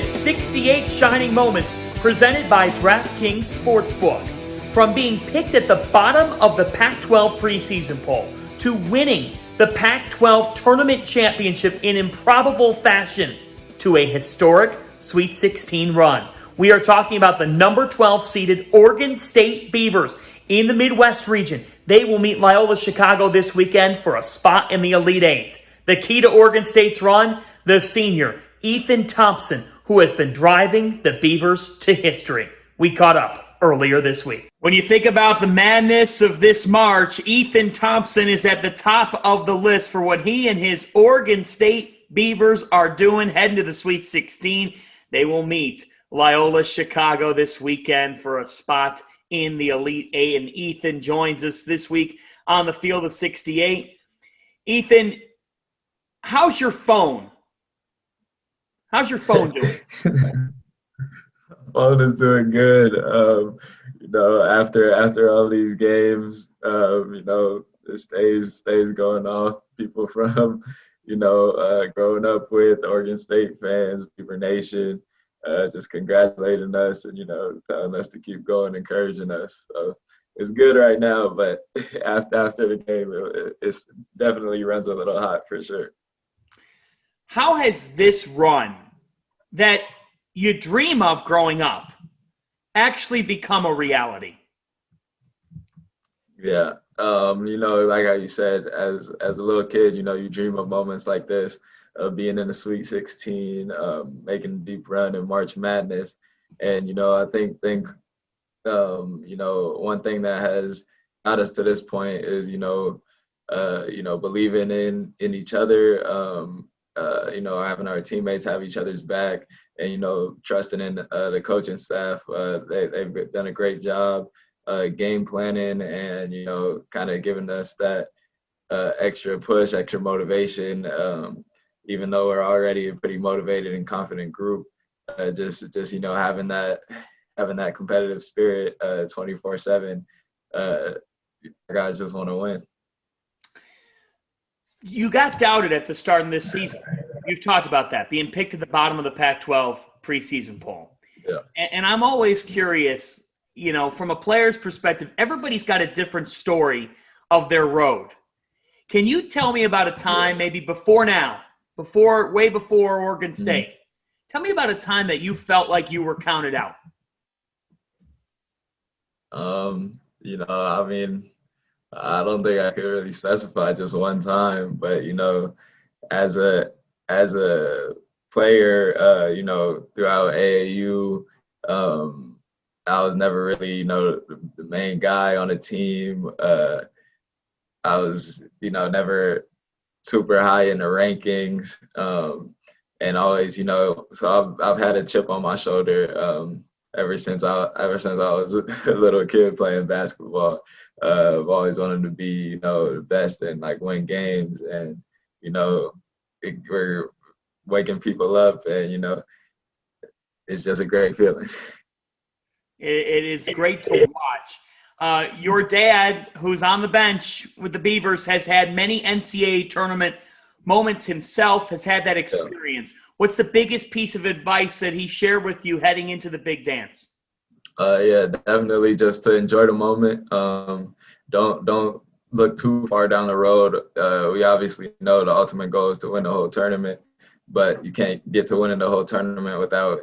68 shining moments presented by DraftKings Sportsbook. From being picked at the bottom of the Pac-12 preseason poll to winning the Pac-12 tournament championship in improbable fashion to a historic Sweet 16 run. We are talking about the number 12 seeded Oregon State Beavers in the Midwest region. They will meet Loyola Chicago this weekend for a spot in the Elite Eight. The key to Oregon State's run, the senior, Ethan Thompson, who has been driving the Beavers to history. We caught up earlier this week. When you think about the madness of this March, Ethan Thompson is at the top of the list for what he and his Oregon State Beavers are doing heading to the Sweet 16. They will meet Loyola Chicago this weekend for a spot in the Elite Eight, and Ethan joins us this week on the field of 68. Ethan, how's your phone? How's your phone doing? Phone is doing good. After all these games, it stays going off. People from, growing up with Oregon State fans, Beaver Nation, just congratulating us and, telling us to keep going, encouraging us. So it's good right now, but after the game, it's definitely runs a little hot for sure. How has this run that you dream of growing up actually become a reality? Yeah. Like how you said, as a little kid, you dream of moments like this, of being in the Sweet 16, making a deep run in March Madness. And, I think one thing that has got us to this point is, believing in each other, having our teammates have each other's back and, trusting in the coaching staff. They've done a great job game planning and, kind of giving us that extra push, extra motivation, even though we're already a pretty motivated and confident group. Just having that competitive spirit 24/7. Guys just want to win. You got doubted at the start of this season. You've talked about that, being picked at the bottom of the Pac-12 preseason poll. Yeah. And I'm always curious, from a player's perspective, everybody's got a different story of their road. Can you tell me about a time, maybe way before Oregon State? Mm-hmm. Tell me about a time that you felt like you were counted out. I don't think I could really specify just one time, but as a player, throughout AAU, I was never really, the main guy on the team. I was, never super high in the rankings, and always, so I've had a chip on my shoulder ever since I was a little kid playing basketball. I've always wanted to be, the best and win games, and we're waking people up, and it's just a great feeling. It is great to watch. Your dad, who's on the bench with the Beavers, has had many NCAA tournament moments himself, has had that experience. Yeah. What's the biggest piece of advice that he shared with you heading into the big dance? Yeah, definitely just to enjoy the moment. Don't look too far down the road. We obviously know the ultimate goal is to win the whole tournament, but you can't get to winning the whole tournament without,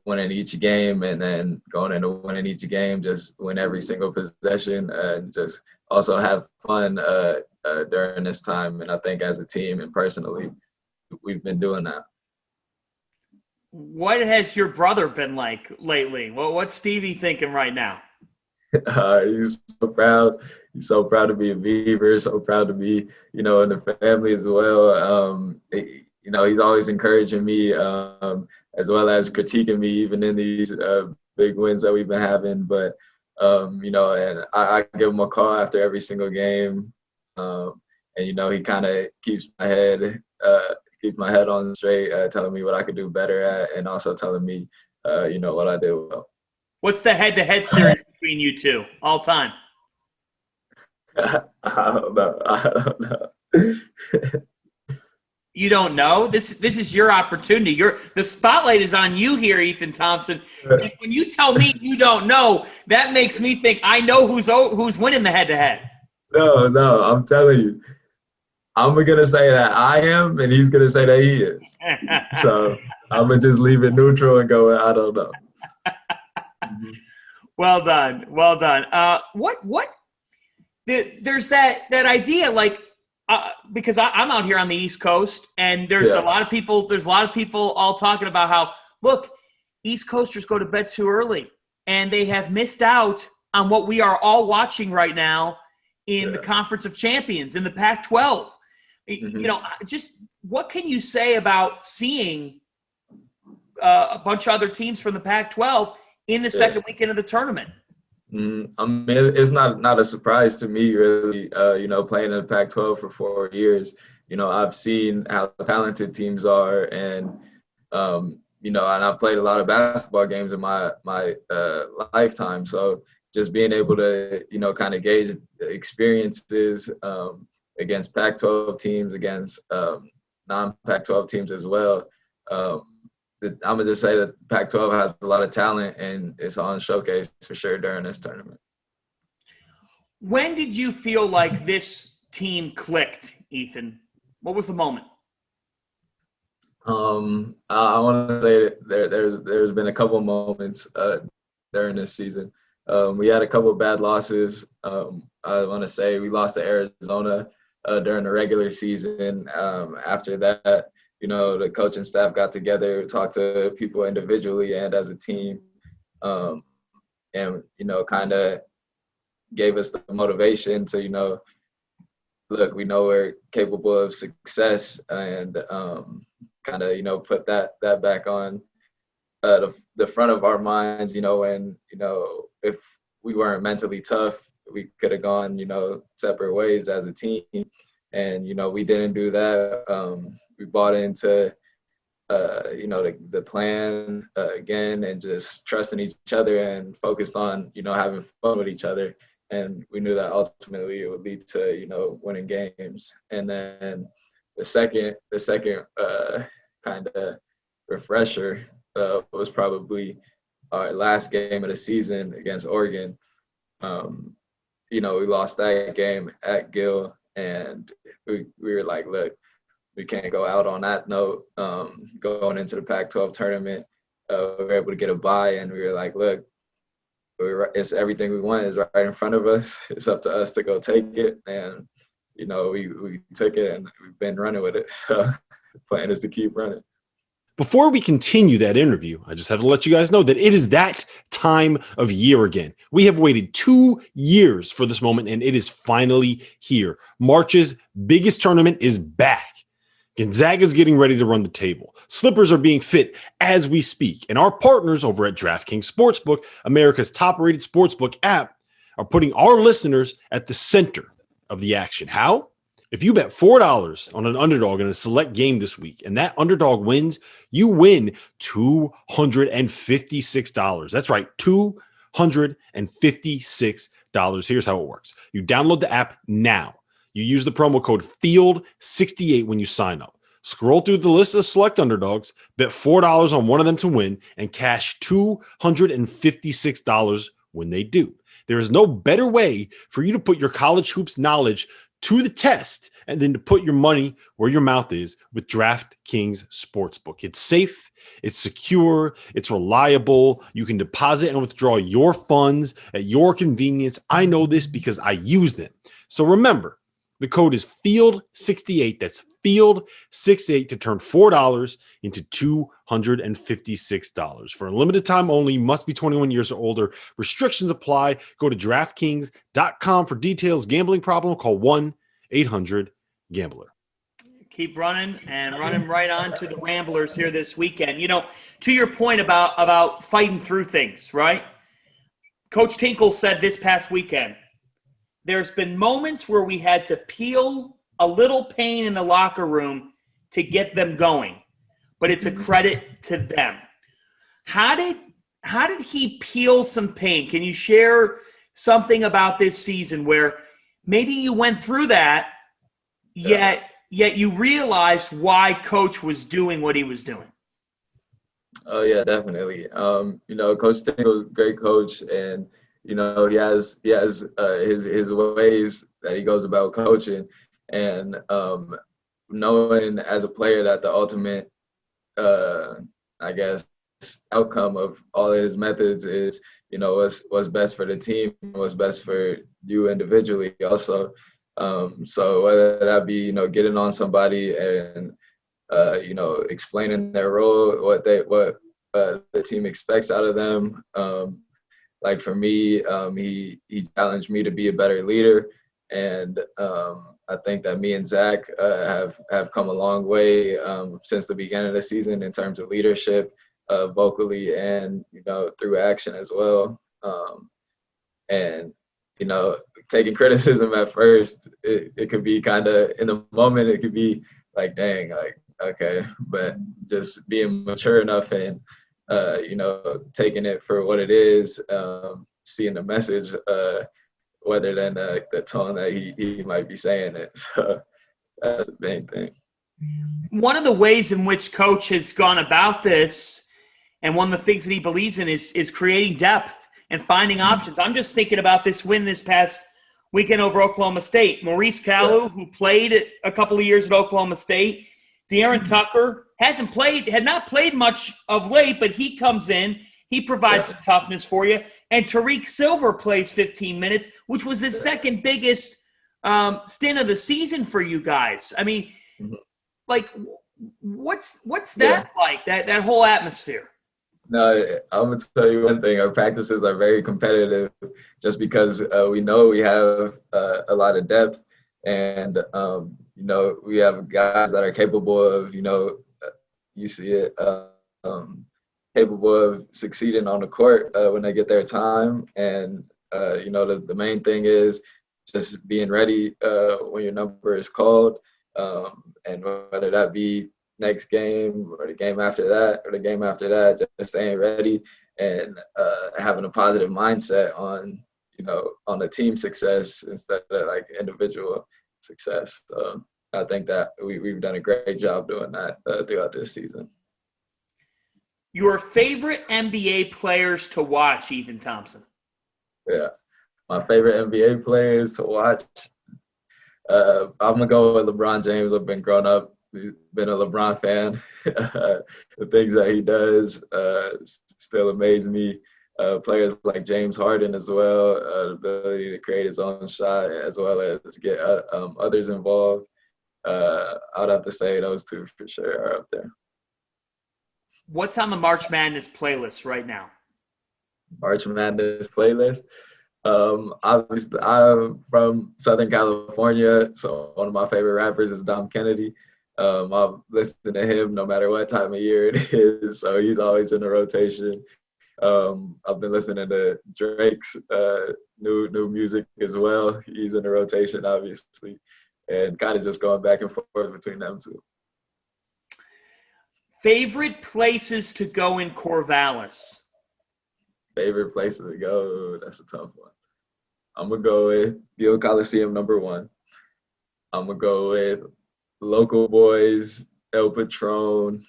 winning each game, and then going into winning each game, just win every single possession, and just also have fun during this time. And I think as a team and personally, we've been doing that. What has your brother been like lately? What's Stevie thinking right now? He's so proud. He's so proud to be a Beaver, so proud to be, in the family as well. He's always encouraging me, as well as critiquing me, even in these big wins that we've been having. But, and I give him a call after every single game. And, he kind of keeps my head on straight, telling me what I could do better at, and also telling me, what I did well. What's the head-to-head series between you two all time? I don't know. You don't know? This is your opportunity. The spotlight is on you here, Ethan Thompson. And when you tell me you don't know, that makes me think I know who's winning the head-to-head. No, I'm telling you. I'm going to say that I am, and he's going to say that he is. So I'm going to just leave it neutral and go, I don't know. Well done. Well done. There's that idea, like, because I'm out here on the East Coast, and there's a lot of people all talking about how, look, East Coasters go to bed too early, and they have missed out on what we are all watching right now in the Conference of Champions, in the Pac-12. You know, just what can you say about seeing a bunch of other teams from the Pac-12 in the second weekend of the tournament? I mean, it's not a surprise to me, really. You know, playing in the Pac-12 for 4 years, you know, I've seen how talented teams are, and you know, and I've played a lot of basketball games in my lifetime. So just being able to, you know, kind of gauge experiences against Pac-12 teams, against non-Pac-12 teams as well. I'm going to just say that Pac-12 has a lot of talent, and it's on showcase for sure during this tournament. When did you feel like this team clicked, Ethan? What was the moment? I want to say that there's been a couple moments during this season. We had a couple of bad losses. I want to say we lost to Arizona during the regular season. After that, you know, the coaching staff got together, talked to people individually and as a team, and, you know, kind of gave us the motivation to, you know, look, we know we're capable of success, and kind of, you know, put that back on the front of our minds, you know, and, you know, if we weren't mentally tough, we could have gone, you know, separate ways as a team. And, you know, we didn't do that. We bought into, you know, the plan again, and just trusting each other and focused on, you know, having fun with each other. And we knew that ultimately it would lead to, you know, winning games. And then the second kind of refresher was probably our last game of the season against Oregon. You know, we lost that game at Gill, and we were like, look, we can't go out on that note. Going into the Pac-12 tournament, we were able to get a bye, and we were like, look, it's everything we want is right in front of us. It's up to us to go take it. And, you know, we took it, and we've been running with it. So the plan is to keep running. Before we continue that interview, I just have to let you guys know that it is that time of year again. We have waited 2 years for this moment, and it is finally here. March's biggest tournament is back. Gonzaga's getting ready to run the table. Slippers are being fit as we speak. And our partners over at DraftKings Sportsbook, America's top-rated sportsbook app, are putting our listeners at the center of the action. How? If you bet $4 on an underdog in a select game this week and that underdog wins, you win $256. That's right, $256. Here's how it works. You download the app now. You use the promo code FIELD68 when you sign up. Scroll through the list of select underdogs, bet $4 on one of them to win, and cash $256 when they do. There is no better way for you to put your college hoops knowledge to the test and then to put your money where your mouth is with DraftKings Sportsbook. It's safe, it's secure, it's reliable. You can deposit and withdraw your funds at your convenience. I know this because I use them. So remember, the code is FIELD68. That's FIELD68 to turn $4 into $256. For a limited time only, you must be 21 years or older. Restrictions apply. Go to DraftKings.com for details. Gambling problem? Call 1-800-GAMBLER. Keep running and running right on to the Ramblers here this weekend. You know, to your point about fighting through things, right? Coach Tinkle said this past weekend, there's been moments where we had to peel a little pain in the locker room to get them going, but it's a credit to them. How did he peel some pain? Can you share something about this season where maybe you went through that, yet yet you realized why Coach was doing what he was doing. Oh yeah, definitely. Coach Tinkle's a great coach, and he has his ways that he goes about coaching, and knowing as a player that the ultimate, I guess, outcome of all of his methods is what's best for the team, what's best for you individually also. So whether that be getting on somebody and explaining their role, what the team expects out of them. Like for me, he challenged me to be a better leader, and I think that me and Zach have come a long way since the beginning of the season in terms of leadership, vocally and through action as well. And taking criticism at first, it could be kind of in the moment, it could be like, dang, like, okay, but just being mature enough and taking it for what it is, seeing the message, rather than the tone that he might be saying it. So that's the main thing. One of the ways in which Coach has gone about this, and one of the things that he believes in is creating depth and finding options. I'm just thinking about this win this past weekend over Oklahoma State. Maurice Callew, who played a couple of years at Oklahoma State, De'Aaron Tucker had not played much of late, but he comes in. He provides some toughness for you. And Tariq Silver plays 15 minutes, which was his second biggest stint of the season for you guys. I mean, like, what's that like, that whole atmosphere? No, I'm going to tell you one thing. Our practices are very competitive just because we know we have a lot of depth, and we have guys that are capable of, you see it, capable of succeeding on the court when they get their time. And, the main thing is just being ready when your number is called, and whether that be next game or the game after that or the game after that, just staying ready and having a positive mindset on the team success instead of like individual success. So I think that we've done a great job doing that throughout this season. Your favorite NBA players to watch, Ethan Thompson? Yeah, my favorite NBA players to watch, I'm going to go with LeBron James. I've been growing up, been a LeBron fan. The things that he does still amaze me. Players like James Harden as well, the ability to create his own shot as well as get others involved. I'd have to say those two for sure are up there. What's on the March Madness playlist right now? March Madness playlist? Obviously, I'm from Southern California, so one of my favorite rappers is Dom Kennedy. I've listened to him no matter what time of year it is, so he's always in the rotation. I've been listening to Drake's new music as well. He's in the rotation, obviously, and kind of just going back and forth between them two. Favorite places to go in Corvallis? Favorite places to go? That's a tough one. I'm going to go with Gil Coliseum #1. I'm going to go with Local Boys, El Patron.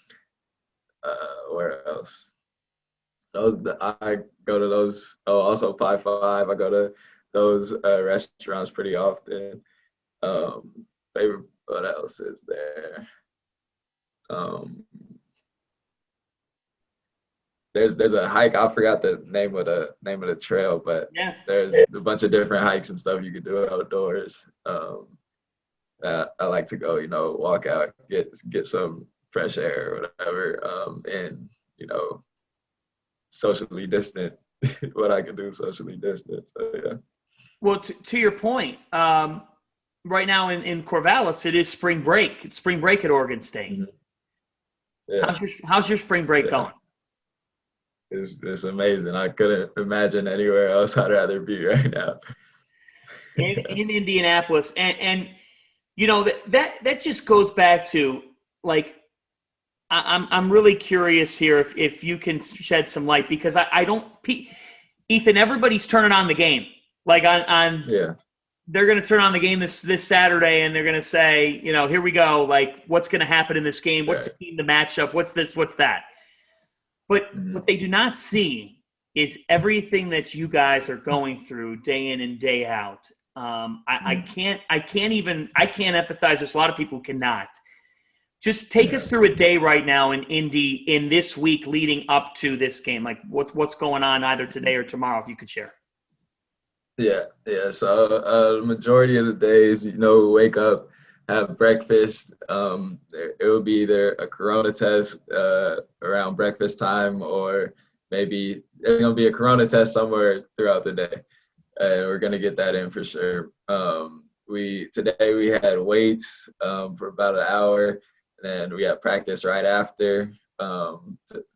Where else? I go to those. Oh, also Pi 5. I go to those restaurants pretty often. Favorite, what else is there? There's a hike. I forgot the name of the trail, but there's a bunch of different hikes and stuff you can do outdoors. That I like to go, walk out, get some fresh air or whatever, and socially distant. What I can do socially distant. So yeah. Well, to your point, right now in Corvallis, it is spring break. It's spring break at Oregon State. Mm-hmm. Yeah. How's your spring break going? It's amazing. I couldn't imagine anywhere else I'd rather be right now. in Indianapolis, and that just goes back to, like, I'm really curious here if you can shed some light, because I don't, Ethan, everybody's turning on the game, like on they're going to turn on the game this Saturday, and they're going to say, here we go. Like, what's going to happen in this game? What's the team, the matchup? What's this? What's that? But what they do not see is everything that you guys are going through day in and day out. I can't empathize. There's a lot of people who cannot. Just take us through a day right now in Indy in this week leading up to this game. Like, what's going on either today or tomorrow, if you could share. Yeah. So the majority of the days, we wake up, have breakfast. It will be either a corona test around breakfast time, or maybe there's going to be a corona test somewhere throughout the day. And we're going to get that in for sure. Today we had weights for about an hour, and we had practice right after.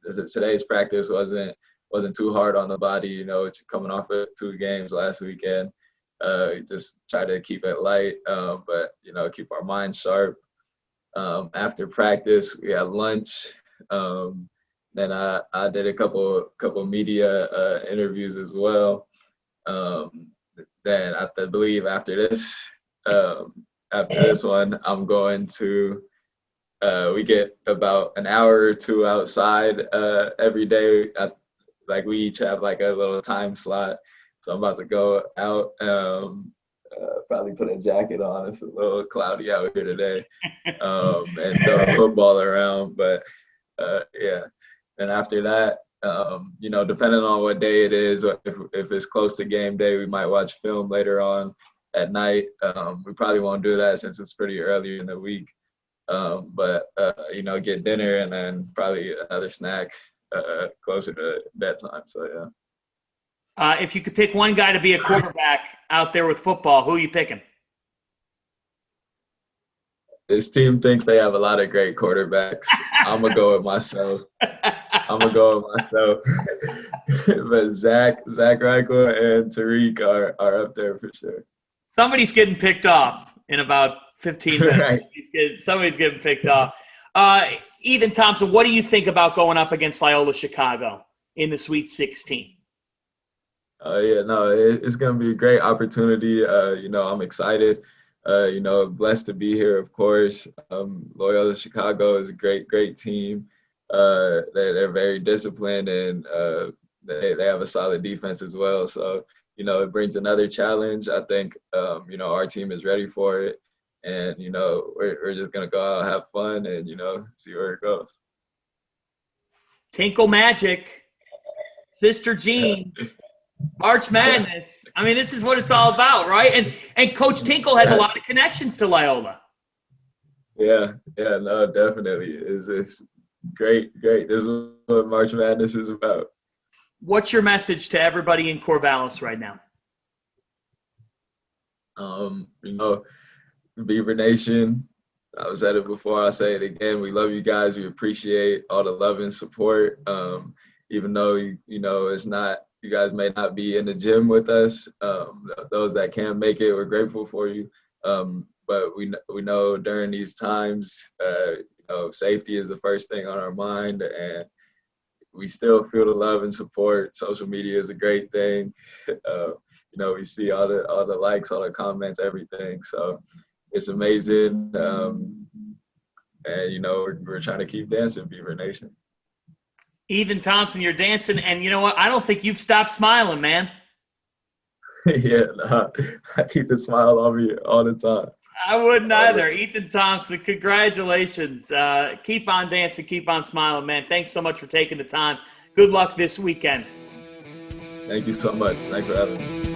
Today's practice wasn't too hard on the body, coming off of 2 games last weekend. Just try to keep it light, but keep our minds sharp. After practice, we had lunch. Then I did a couple media interviews as well. Then I believe after this one, I'm going to. We get about an hour or 2 outside every day. We each have like a little time slot. So I'm about to go out, probably put a jacket on. It's a little cloudy out here today, and throw a football around. But yeah. And after that, depending on what day it is, if it's close to game day, we might watch film later on at night. We probably won't do that since it's pretty early in the week. But get dinner and then probably another snack closer to bedtime. So, yeah. If you could pick one guy to be a quarterback out there with football, who are you picking? This team thinks they have a lot of great quarterbacks. I'm going to go with myself. But Zach Reichel and Tariq are up there for sure. Somebody's getting picked off in about 15 minutes. Right. Somebody's getting picked off. Ethan Thompson, what do you think about going up against Loyola Chicago in the Sweet 16? It's going to be a great opportunity. I'm excited. Blessed to be here, of course. Loyola Chicago is a great team. They're very disciplined, and they have a solid defense as well. So, it brings another challenge. I think, our team is ready for it. And, we're just going to go out, have fun, and, see where it goes. Tinkle Magic, Sister Jean, March Madness. I mean, this is what it's all about, right? And Coach Tinkle has a lot of connections to Loyola. Yeah, no, definitely. It's great. This is what March Madness is about. What's your message to everybody in Corvallis right now? Beaver Nation, I said it before, I'll say it again. We love you guys. We appreciate all the love and support. Even though, it's not, you guys may not be in the gym with us. Those that can make it, we're grateful for you. But we know during these times, safety is the first thing on our mind, and we still feel the love and support. Social media is a great thing. We see all the likes, all the comments, everything. So it's amazing. And, we're trying to keep dancing, Beaver Nation. Ethan Thompson, you're dancing, and you know what? I don't think you've stopped smiling, man. Yeah, I keep the smile on me all the time. I wouldn't either. Ethan Thompson, congratulations. Keep on dancing, keep on smiling, man. Thanks so much for taking the time. Good luck this weekend. Thank you so much. Thanks for having me.